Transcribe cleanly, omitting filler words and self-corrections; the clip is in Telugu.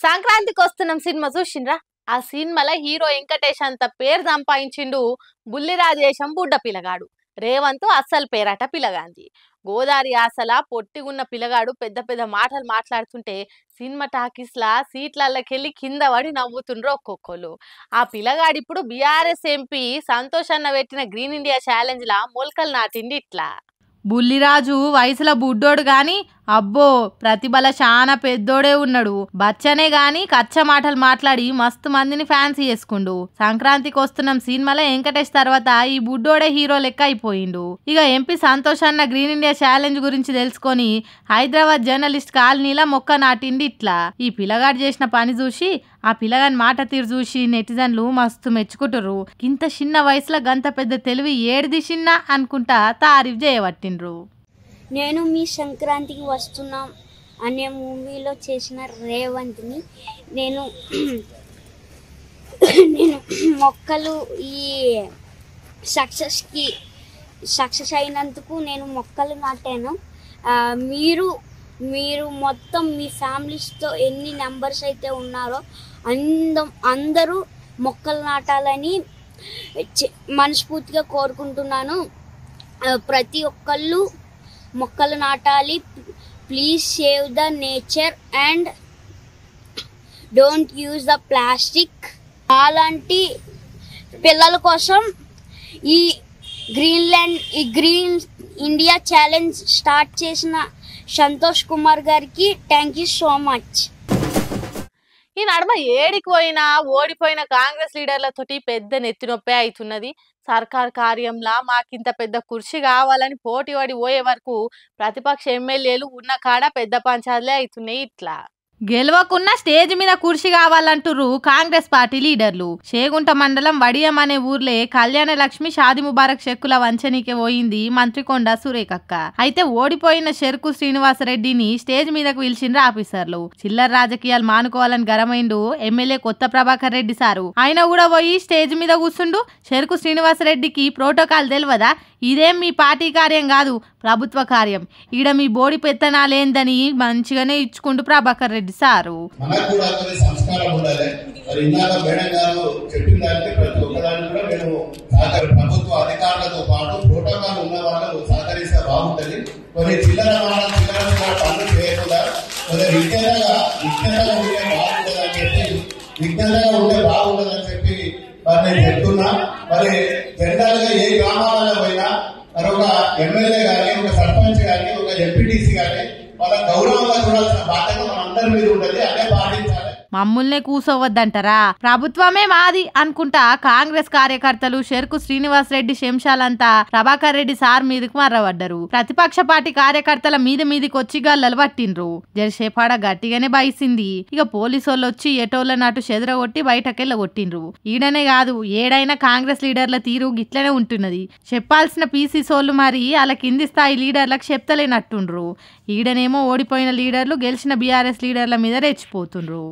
సంక్రాంతికి వస్తున్నాం సినిమా చూసిండ్రా? ఆ సినిమాలో హీరో వెంకటేష్ అంత పేరు సంపాదించిండు. బుల్లి రాజేశం బుడ్డ పిల్లగాడు. రేవంత్ అస్సలు పేరట పిల్లగాంది. గోదారి ఆసల పొట్టిగున్న పిల్లగాడు పెద్ద పెద్ద మాటలు మాట్లాడుతుంటే సినిమా టాకీస్లా సీట్లకెళ్ళి కింద పడి నవ్వుతుండ్రు ఒక్కొక్కరు. ఆ పిల్లగాడు ఇప్పుడు బీఆర్ఎస్ ఎంపీ సంతోష్ అన్న పెట్టిన గ్రీన్ ఇండియా ఛాలెంజ్ లా మొలకలు నాటిండి ఇట్లా. బుల్లిరాజు వయసులో బుడ్డోడు గాని అబ్బో ప్రతిభల చాలా పెద్దోడే ఉన్నాడు. బచ్చనే గాని కచ్చ మాటలు మాట్లాడి మస్తు మందిని ఫ్యాన్సీ చేసుకుండు. సంక్రాంతికి వస్తున్నాం సినిమాలో వెంకటేష్ తర్వాత ఈ బుడ్డోడే హీరో లెక్క అయిపోయిండు. ఇక ఎంపీ సంతోష్ అన్న గ్రీన్ ఇండియా ఛాలెంజ్ గురించి తెలుసుకొని హైదరాబాద్ జర్నలిస్ట్ కాలనీలా మొక్క నాటిండి ఇట్లా. ఈ పిల్లగాడు చేసిన పని చూసి ఆ పిల్లగాని మాట తీరు చూసి నెటిజన్లు మస్తు మెచ్చుకుంటారు. ఇంత చిన్న వయసులో గంత పెద్ద తెలివి ఏడిది చిన్న అనుకుంటా తారీఫ్ చేయబట్టిండ్రు. నేను మీ సంక్రాంతికి వస్తున్నాం అనే మూవీలో చేసిన రేవంత్ని నేను మొక్కలు ఈ సక్సెస్ అయినందుకు నేను మొక్కలు నాటాను. మీరు మొత్తం మీ ఫ్యామిలీస్తో ఎన్ని నెంబర్స్ అయితే ఉన్నారో అందరూ మొక్కలు నాటాలని మనస్ఫూర్తిగా కోరుకుంటున్నాను. ప్రతి ఒక్కళ్ళు మొక్కలు నాటాలి. Please save the nature and don't use the plastic. అలాంటి పిల్లల కోసం ఈ గ్రీన్ ఇండియా ఛాలెంజ్ స్టార్ట్ చేసిన సంతోష్ కుమార్ గారికి థ్యాంక్ యూ సో మచ్. ఈ నడుమ ఏడికి పోయినా ఓడిపోయిన కాంగ్రెస్ లీడర్లతోటి పెద్ద నెత్తినొప్పే అవుతున్నది. సర్కార్ కార్యంలా మాకింత పెద్ద కుర్చీ కావాలని పోటీ పడి పోయే వరకు ప్రతిపక్ష ఎమ్మెల్యేలు ఉన్న కాడ పెద్ద పంచాయతీలే అవుతున్నాయి ఇట్లా. గెలవకున్న స్టేజ్ మీద కుర్చీ కావాలంటుర్రు కాంగ్రెస్ పార్టీ లీడర్లు. చేగుంట మండలం వడియం అనే ఊర్లే కళ్యాణ లక్ష్మి షాది ముబారక్ చెక్కుల వంచనీకే పోయింది మంత్రి కొండా సురేఖక్క. అయితే ఓడిపోయిన చెరుకు శ్రీనివాసరెడ్డిని స్టేజ్ మీదకు పిలిచిండ్రు ఆఫీసర్లు. చిల్లర రాజకీయాలు మానుకోవాలని గరమైండు ఎమ్మెల్యే కొత్త ప్రభాకర్ రెడ్డి సారు. ఆయన కూడా పోయి స్టేజ్ మీద కూర్చుండు. చెరుకు శ్రీనివాసరెడ్డికి ప్రోటోకాల్ తెలియదా? ఇదేం మీ పార్టీ కార్యం కాదు, ప్రభుత్వ కార్యం. ఈడ మీ బోడి పెత్తనాలేందని మంచిగానే ఇచ్చుకుంటూ ప్రభాకర్ రెడ్డి సారు. ప్రభుత్వ అధికారులతో పాటు ప్రోటోకాల్ ఉన్న వాళ్ళు సహకరిస్తే బాగుంటది. కొన్ని చిల్లర పనులు చేయకుండా విజ్ఞతగా ఉంటే బాగుంటదని చెప్పి నేను చెప్తున్నా. మరి జనరల్ గా ఏ గ్రామాలలో పోయినా మరి ఒక ఎమ్మెల్యే గాని, ఒక సర్పంచ్ గాని, ఒక ఎంపీటీసీ గాని వాళ్ళ గౌరవంగా చూడాల్సిన బాధ్యత మన అందరి మీద ఉంటది. అదే పాటించాలి. మమ్ముల్నే కూసోవద్దంటారా? ప్రభుత్వమే మాది అనుకుంటా కాంగ్రెస్ కార్యకర్తలు చెరుకు శ్రీనివాస్ రెడ్డి శంషాలంతా ప్రభాకర్ రెడ్డి సార్ మీదకి మర్రబడ్డరు. ప్రతిపక్ష పార్టీ కార్యకర్తల మీదికి వచ్చి గల్లలు పట్టిండ్రు. జరసేపాడ గట్టిగానే బయసింది. ఇక పోలీసోళ్ళు వచ్చి ఎటోళ్ళ నాటు చెదరగొట్టి బయటకెళ్ళగొట్టిండ్రు. ఈడనే కాదు ఏడైనా కాంగ్రెస్ లీడర్ల తీరు గిట్లనే ఉంటున్నది. చెప్పాల్సిన పీసీ సోళ్ళు మరి అలా కింది స్థాయి లీడర్లకు చెప్తలేనట్టుండ్రు. ఈడనేమో ఓడిపోయిన లీడర్లు గెలిచిన బీఆర్ఎస్ లీడర్ల మీద రెచ్చిపోతుండ్రు.